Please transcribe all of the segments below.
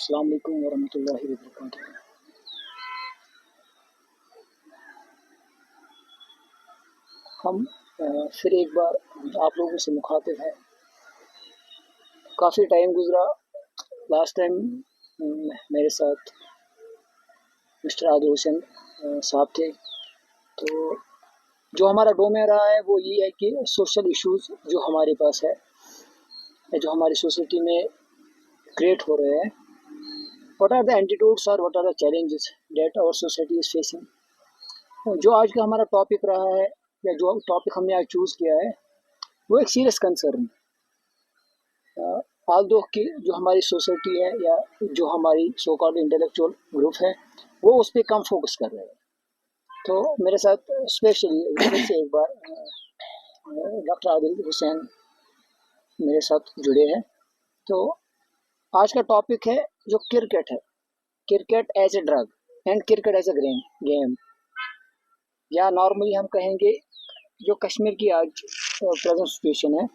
अस्सलाम वालेकुम वरहमतुल्लाहि वबरकातुहू। हम फिर एक बार आप लोगों से मुखातिब हैं। काफ़ी टाइम गुज़रा। लास्ट टाइम मेरे साथ मिस्टर आदिल हुसैन साहब थे। तो जो हमारा डोमेन रहा है वो ये है कि सोशल इश्यूज़ जो हमारे पास है, जो हमारी सोसाइटी में क्रिएट हो रहे हैं, व्हाट आर द एंटीट्यूड्स और what are the challenges that our society is facing. जो आज का हमारा टॉपिक रहा है या जो टॉपिक हमने आज चूज़ किया है वो एक सीरियस कंसर्न है। आल्दो कि जो हमारी सोसाइटी है या जो हमारी सो कॉल्ड इंटेलेक्चुअल ग्रुप है वो उस पर कम फोकस कर रहे हैं। तो मेरे साथ स्पेशली से एक बार डॉक्टर आदिल हुसैन मेरे साथ जुड़े हैं। तो आज का टॉपिक है जो क्रिकेट है, cricket as a drug and cricket as a game, या नॉर्मली हम कहेंगे जो कश्मीर की आज प्रेजेंट सिचुएशन है,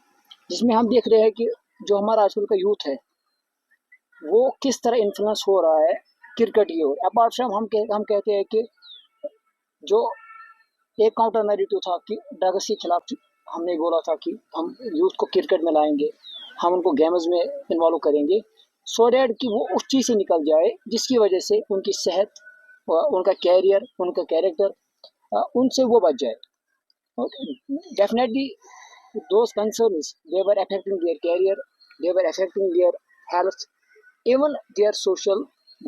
जिसमें हम देख रहे हैं कि जो हमारा आजकल का यूथ है वो किस तरह इन्फ्लुएंस हो रहा है क्रिकेट की ओर। अपार्ट फ्रॉम हम कहते हैं कि जो एक काउंटर नैरेटिव था कि ड्रग्स के खिलाफ हमने बोला था कि हम यूथ को क्रिकेट में लाएंगे, हम उनको गेम्स में इन्वॉल्व करेंगे सो डैट कि वो उस चीज़ से निकल जाए जिसकी वजह से उनकी सेहत, उनका कैरियर, उनका कैरेक्टर उनसे वो बच जाए। Definitely, those concerns they were affecting their career, they were affecting their health, even their social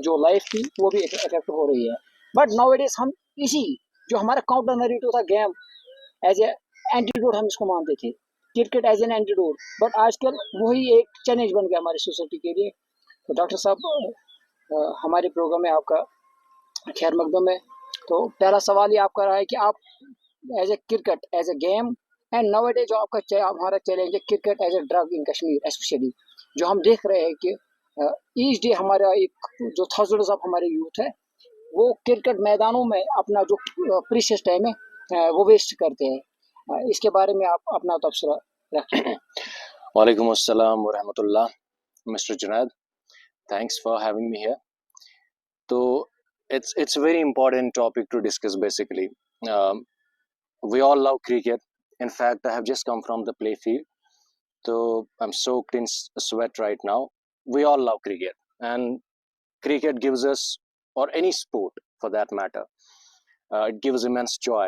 जो लाइफ थी वो भी इफेक्ट हो रही है। बट नाउ इट इज हम इसी जो हमारा काउंटर नैरेटिव था गेम एज ए एंटीडोट हम इसको मानते थे, cricket as an antidote, but आजकल वही एक चैलेंज बन गया हमारी सोसाइटी के लिए। तो डॉक्टर साहब हमारे प्रोग्राम में आपका खैर मकदम है। तो पहला सवाल ये आपका रहा है कि आप as a cricket as a game and now जो आपका हमारा चैलेंज है cricket as a drug in Kashmir specially, जो हम देख रहे हैं कि ईच डे हमारा एक जो थाउजेंड्स ऑफ हमारे यूथ है वो क्रिकेट मैदानों में अपना जो प्रीशियस टाइम है वो वेस्ट करते हैं। इसके बारे में आप अपना तबसरा रखें। वालेकुम अस्सलाम व रहमतुल्लाह। Mister Junaid, thanks for having me here. So it's a very important topic to discuss basically. We all love cricket. In fact, I have just come from the play field, so I'm soaked in sweat right now. We all love cricket, and cricket gives us, or any sport for that matter, it gives immense joy.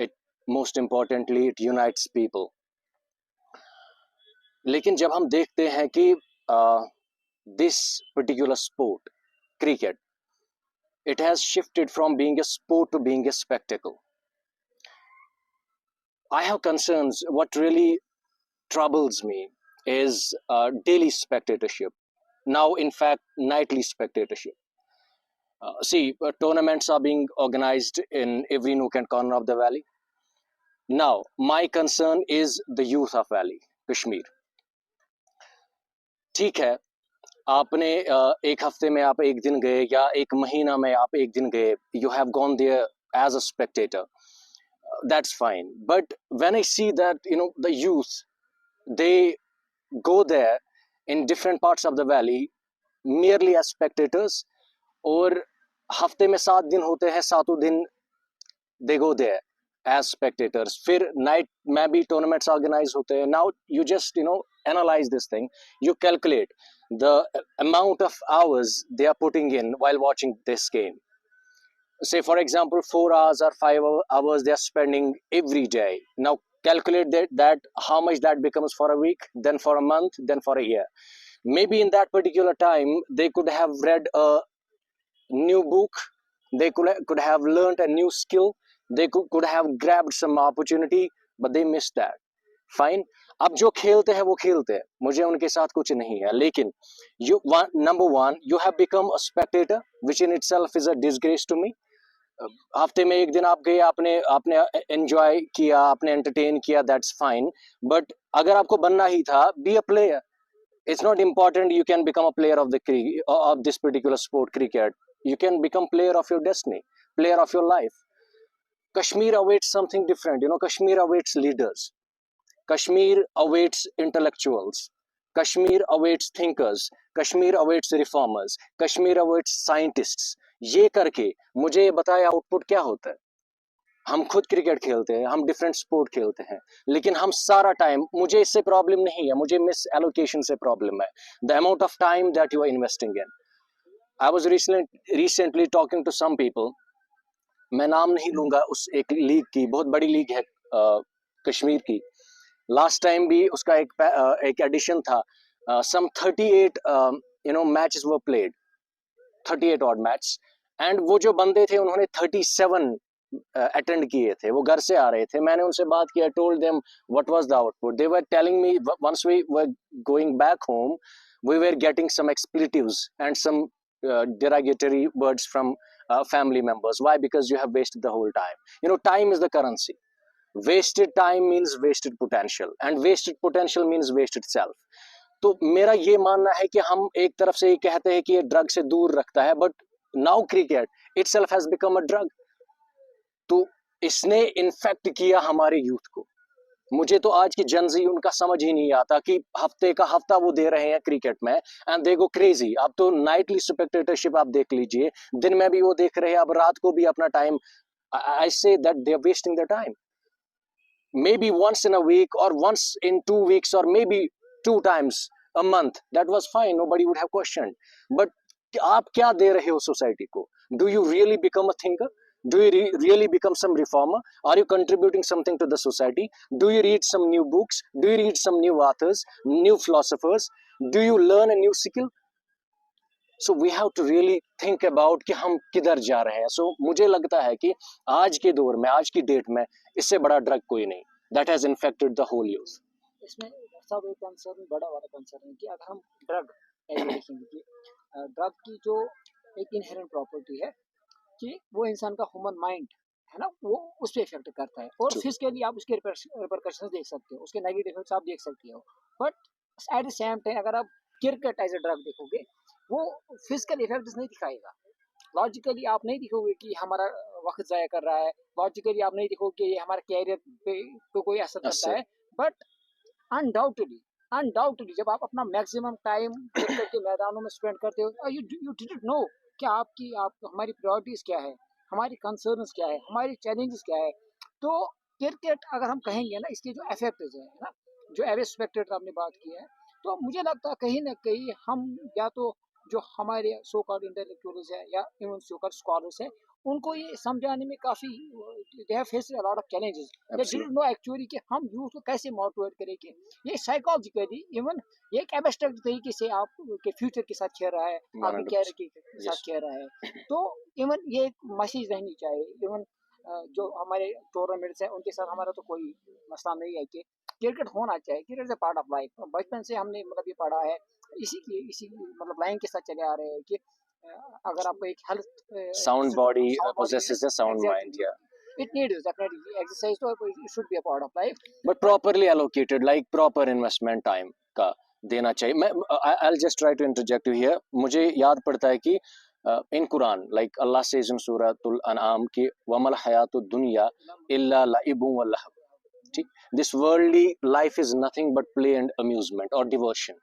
It most importantly it unites people. लेकिन जब हम देखते हैं कि this particular sport, cricket, it has shifted from being a sport to being a spectacle. I have concerns. What really troubles me is daily spectatorship. Now, in fact, nightly spectatorship. Tournaments are being organized in every nook and corner of the valley. Now, my concern is the youth of Valley, Kashmir. ठीक है, आपने एक हफ्ते में आप एक दिन गए या एक महीना में आप एक दिन गए, you have gone there as a spectator, that's fine. But when I see that the youth, they go there in different parts of the valley merely as spectators, और हफ्ते में 7 दिन होते हैं, सातों दिन they go there as spectators, फिर night में भी टूर्नामेंट्स ऑर्गेनाइज होते हैं. Now you just analyze this thing, you calculate the amount of hours they are putting in while watching this game. Say for example 4 hours or 5 hours they are spending every day. Now calculate that how much that becomes for a week, then for a month, then for a year. Maybe in that particular time they could have read a new book, they could have learned a new skill, they could have grabbed some opportunity, but they missed that. Fine. अब जो खेलते हैं वो खेलते हैं, मुझे उनके साथ कुछ नहीं है, लेकिन number one, you have become a spectator, which in itself is a disgrace to me. हफ्ते में एक दिन आप गए, आपने एंजॉय किया, आपने एंटरटेन किया, दैट्स फाइन, बट अगर आपको बनना ही था, be a player. It's not important you can become a player of this particular sport, cricket. You can become player of your destiny, player of your life. Kashmir awaits something different. Kashmir awaits leaders. Kashmir awaits intellectuals. Kashmir awaits thinkers. Kashmir awaits reformers, Kashmir awaits scientists, ये करके मुझे बताया output क्या होता है। हम खुद cricket खेलते हैं, हम डिफरेंट स्पोर्ट खेलते हैं, लेकिन हम सारा टाइम, मुझे इससे प्रॉब्लम नहीं है, मुझे मिस एलोकेशन से प्रॉब्लम है, the amount of time that you are investing in. I was recently talking to some people, मैं नाम नहीं लूंगा, उस एक लीग की, बहुत बड़ी लीग है कश्मीर की, लास्ट टाइम भी उसका एक एडिशन था, सम 38 matches were played, 38 odd match, and वो जो बंदे थे उन्होंने 37 अटेंड किए थे, वो घर से आ रहे थे, मैंने उनसे बात किया, told them what was the output, they were telling me once we were going back home we were getting some expletives and some derogatory words from family members. Why? Because you have wasted the whole time. Time is the currency. Wasted time means wasted potential, and wasted potential means wasted self. तो मेरा ये मानना है कि हम एक तरफ से ये कहते हैं कि ये ड्रग से दूर रखता है, but now cricket itself has become a drug. तो इसने इन्फेक्ट किया हमारे यूथ को। मुझे तो आज की जनजी उनका समझ ही नहीं आता कि हफ्ते का हफ्ता वो दे रहे हैं क्रिकेट में, एंड दे गो क्रेजी। अब तो नाइटली स्पेक्टेटरशिप आप देख लीजिए, दिन में भी वो देख रहे हैं, अब रात को भी अपना time, I say that they are wasting the time. maybe once in a week or once in 2 weeks or maybe 2 times a month, that was fine, nobody would have questioned. But आप क्या दे रहे हो society को? Do you really become a thinker? Do you really become some reformer? Are you contributing something to the society? Do you read some new books? Do you read some new authors, new philosophers? Do you learn a new skill? So we have to really think about कि हम किधर जा रहे हैं। So मुझे लगता है कि आज के दौर में, आज की डेट में, इससे बड़ा ड्रग कोई नहीं। That has infected the whole youth. इसमें सब एक कंसर्न, बड़ा वाला कंसर्न है कि अगर हम ड्रग देखेंगे कि ड्रग की जो एक इनहेरेंट प्रॉपर्टी है कि वो इंसान का ह्यूमन माइंड है ना, वो उस पर इफेक्ट करता है, और फिजिकली आप उसके रिपरकशंस देख सकते हो, उसके नेगेटिव इफेक्ट्स आप देख सकते हो। But at the same time अगर आप क्रिकेट एज ए ड्रग देखोगे, वो फिजिकल इफेक्ट्स नहीं दिखाएगा। लॉजिकली आप नहीं दिखोगे कि हमारा वक्त ज़ाया कर रहा है, लॉजिकली आप नहीं दिखोगे कि ये हमारे कैरियर पे तो कोई असर करता है, बट अनडाउटली जब आप अपना मैक्सिमम टाइम क्रिकेट के मैदानों में स्पेंड करते हो, यू डिडंट नो कि आप हमारी प्रायोरिटीज़ क्या है, हमारी कंसर्न्स क्या है, हमारी चैलेंजेस क्या है। तो क्रिकेट अगर हम कहेंगे ना, इसके जो इफेक्ट्स है ना, जो एवरेज स्पेक्टेटर आपने बात की है, तो मुझे लगता है कहीं ना कहीं हम, या तो जो हमारे सो कॉल्ड इंटेलेक्चुअल्स है या इवन सो कॉल्ड स्कॉलर्स है, उनको ये समझाने में काफ़ी they have faced a lot of challenges, they didn't know actually कि हम यूथ को कैसे मोटिवेट करें कि ये साइकोलॉजिकली इवन एक एब्स्ट्रैक्ट तरीके से आपके फ्यूचर के साथ खेल रहा है, आपके कैरियर के साथ खेल रहा है। तो इवन ये एक मैसेज रहनी चाहिए, इवन जो हमारे टूर्नामेंट्स हैं उनके साथ हमारा तो कोई मसला नहीं है कि क्रिकेट होना चाहिए, cricket is a part of life. बचपन से हमने मतलब ये पढ़ा है, इसी मतलब लाइन के साथ चले आ रहे हैं कि अगर आपको एक health Sound body possesses a sound mind, yeah. it needs definitely exercise, so it should be a part of life, But properly allocated, like proper investment time का देना चाहिए। मैं I'll just try to interject you here. मुझे याद पड़ता है कि in Quran, like Allah says in Suratul An'am कि वमल हयातुद दुनिया इल्ला लइबुन व लहव। ठीक, this worldly life is nothing but play and amusement or diversion.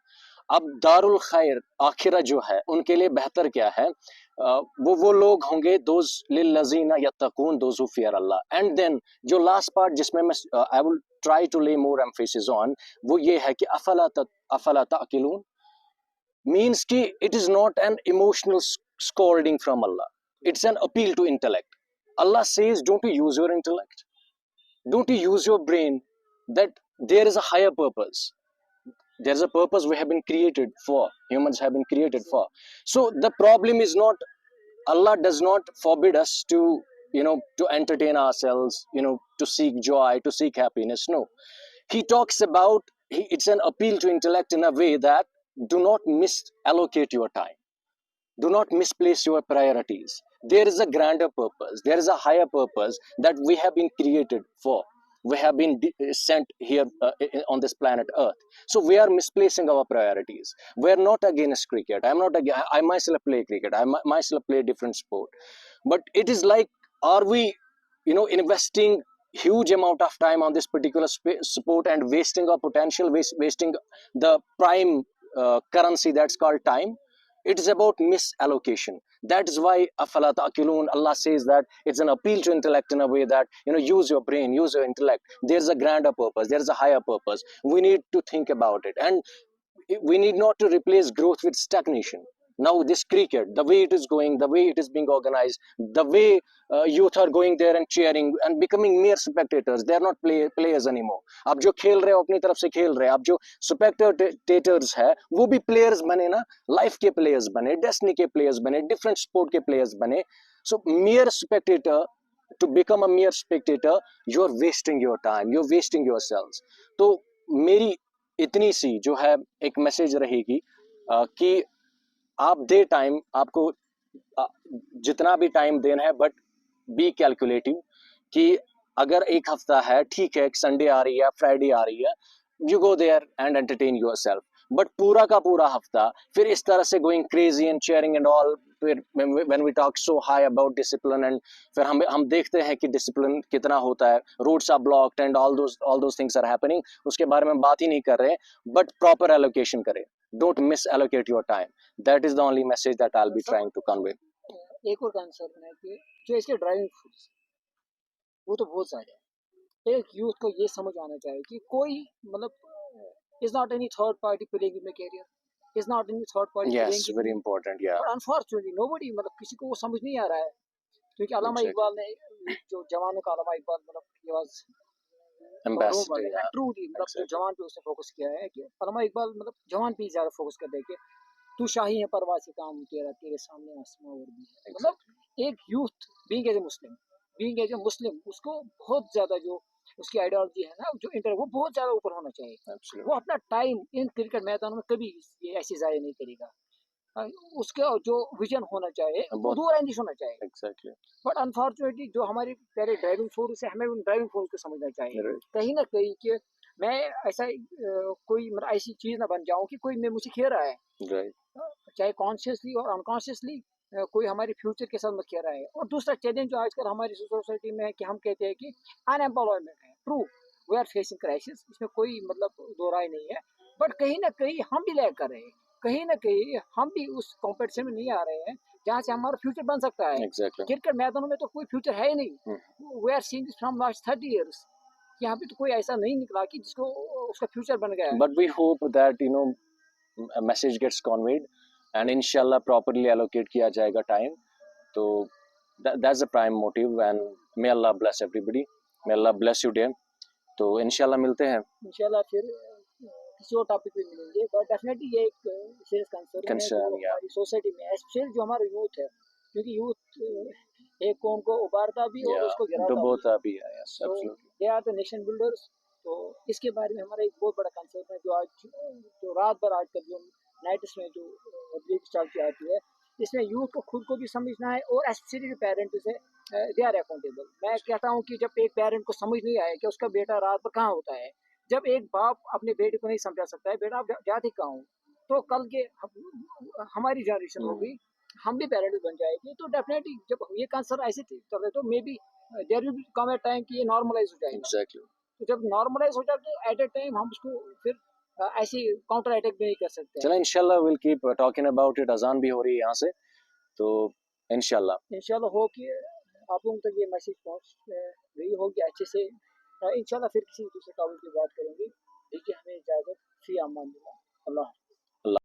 अब दारुल खैर आखिरत जो है उनके लिए बेहतर क्या है? वो लोग होंगे दोज लिल्लज़ीना यत्तकून, those who fear Allah. And then जो लास्ट पार्ट जिसमें मैं आई विल ट्राई टू ले मोर एम्फेसिस ऑन, वो ये है कि अफला ताकिलून, मीन्स कि it is not an emotional scolding from Allah, it's an appeal to intellect. Allah says don't you use your intellect, don't you use your brain, that there is a higher purpose, there's a purpose we have been created for, humans have been created for. So the problem is not, Allah does not forbid us to to entertain ourselves, to seek joy, to seek happiness. No, he talks about, it's an appeal to intellect in a way that do not misallocate your time, do not misplace your priorities. There is a grander purpose, there is a higher purpose that we have been created for, we have been sent here on this planet earth. So we are misplacing our priorities. We are not against cricket, I myself play cricket, I myself play different sport, but it is like, are we investing huge amount of time on this particular sport and wasting our potential, wasting the prime currency that's called time. It is about misallocation. That is why afala ta'qilun, Allah says that it's an appeal to intellect in a way that, use your brain, use your intellect. There's a grander purpose, there's a higher purpose. We need to think about it, and we need not to replace growth with stagnation. Now this cricket, the way it is going, the way it is being organized, the way youth are going there and cheering and becoming mere spectators, they are not players anymore. आप जो खेल रहे हो अपनी तरफ से खेल रहे हैं, आप जो spectators है वो भी players बने ना, life के players बने, destiny के players बने, different sport के players बने. So mere spectator, to become a mere spectator, you're wasting your time, you're wasting yourselves. तो मेरी इतनी सी जो है एक मैसेज रहेगी कि आप दे टाइम, आपको जितना भी टाइम देना है, बट बी कैलकुलेटिव. कि अगर एक हफ्ता है, ठीक है, संडे आ रही है, फ्राइडे आ रही है, you go there and entertain yourself. But पूरा का पूरा हफ्ता फिर इस तरह से going crazy and cheering and all, फिर when we talk so high about discipline, and फिर हम देखते हैं कि डिसिप्लिन कितना होता है, roads are blocked and all those things are happening, उसके बारे में बात ही नहीं कर रहे. बट प्रॉपर एलोकेशन करें, don't misallocate your time. That is the only message that I will be trying to convey. एक और कंसर्न है कि जो इसके ड्राइविंग फोर्स वो तो बहुत सारे हैं. एक यूथ को ये समझ आना चाहिए कि कोई मतलब is not any third party playing in my career, is not any third party Yes, playing. very important. Yeah, but unfortunately nobody, किसी को वो समझ नहीं आ रहा है. क्योंकि अल्लामा exactly. इकबाल ने जो जवानों का अल्लामा इकबाल ये वाज Ambassador. Yeah, ट्रूली जो exactly. जवान पे उसने फोकस किया है कि अल्लामा इकबाल जवान पे ही ज्यादा फोकस कर दे कि तू शाही है परवाज़ से काम तेरा, तेरे सामने आसमां और भी है. एक यूथ बीइंग एज ए मुस्लिम उसको बहुत ज्यादा जो उसकी आइडियोलॉजी है ना, जो इंटर वो बहुत ज्यादा ऊपर होना चाहिए. Absolutely. वो अपना टाइम इन क्रिकेट मैदानों में कभी ये ऐसी जाया नहीं करेगा. उसका जो विजन होना चाहिए वो दूर अंदेश होना चाहिए. Exactly. बट अनफॉर्चुनेटली जो हमारे पहले ड्राइविंग फोर्स है, हमें उन ड्राइविंग फोर्स को समझना चाहिए. Right. कहीं ना कहीं कि मैं ऐसा कोई ऐसी चीज ना बन जाऊं कि कोई मैं मुझे खेल रहा है, Right. चाहे कॉन्शियसली और अनकॉन्शियसली कोई हमारे फ्यूचर के साथ मत खेल रहा है. और दूसरा चैलेंज जो आजकल हमारी सोसाइटी में है कि हम कहते हैं कि अनएम्प्लॉयमेंट है. True, we are facing crisis, इसमें कोई दो राय नहीं है. बट कहीं ना कहीं हम भी लैग कर रहे हैं, कहीं ना कहीं हम भी उस कॉम्पिटिशन में नहीं आ रहे हैं जहाँ से हमारा फ्यूचर बन सकता है. Exactly. क्रिकेट मैदानों में तो कोई फ्यूचर है ही नहीं. We are seeing from last 30 years, यहाँ पे तो कोई ऐसा नहीं निकला कि जिसको उसका फ्यूचर बन गया. But we hope that a message gets conveyed and inshallah properly allocate किया जाएगा time. तो that's the prime motive and may Allah bless everybody. May Allah bless you dear. तो इंशाल्लाह मिलते हैं. इंशाल्लाह फिर किसी और टॉपिक पे मिलेंगे. बट डेफिनेटली ये एक सीरियस कंसर्न है जो हमारी सोसाइटी में, स्पेशली जो हमारा यूथ है, क्योंकि यूथ एक कौम को उबारता भी और उसको गिराता भी है. Yes, absolutely. They are the nation builders. तो इसके बारे में हमारा एक बहुत बड़ा कंसर्न है जो आज जो रात भर आजकल जो नाइट्स में जो ब्रेक चलती आती है, इसमें यूथ को खुद को भी समझना है और स्पेशली पेरेंट से दे आर अकाउंटेबल. मैं कहता हूँ कि जब एक पेरेंट को समझ नहीं आए कि उसका बेटा रात भर कहाँ होता है, जब एक बाप अपने बेटे को नहीं समझा सकता है बेटा आप जाते कहाँ हो, तो कल के हमारी जनरेशन होगी, हम भी पेरेंट्स बन जाएगी. तो डेफिनेटली जब ये कंसर्न ऐसे चल रहे तो maybe there will come a time कि ये नॉर्मलाइज हो जाएगा. Exactly. तो जब नॉर्मलाइज हो जाए तो एट ए टाइम हम उसको फिर ऐसे काउंटर अटैक भी नहीं कर सकते. चलो इंशाल्लाह will keep talking about it. अजान भी हो रही है यहाँ से, तो इंशाल्लाह हो कि आप लोगों तक ये मैसेज पहुँच रही होगी अच्छे से. इंशाल्लाह फिर किसी दूसरे टॉपिक की बात करेंगे. देखिए हमें इजाज़त, फी अमान अल्लाह.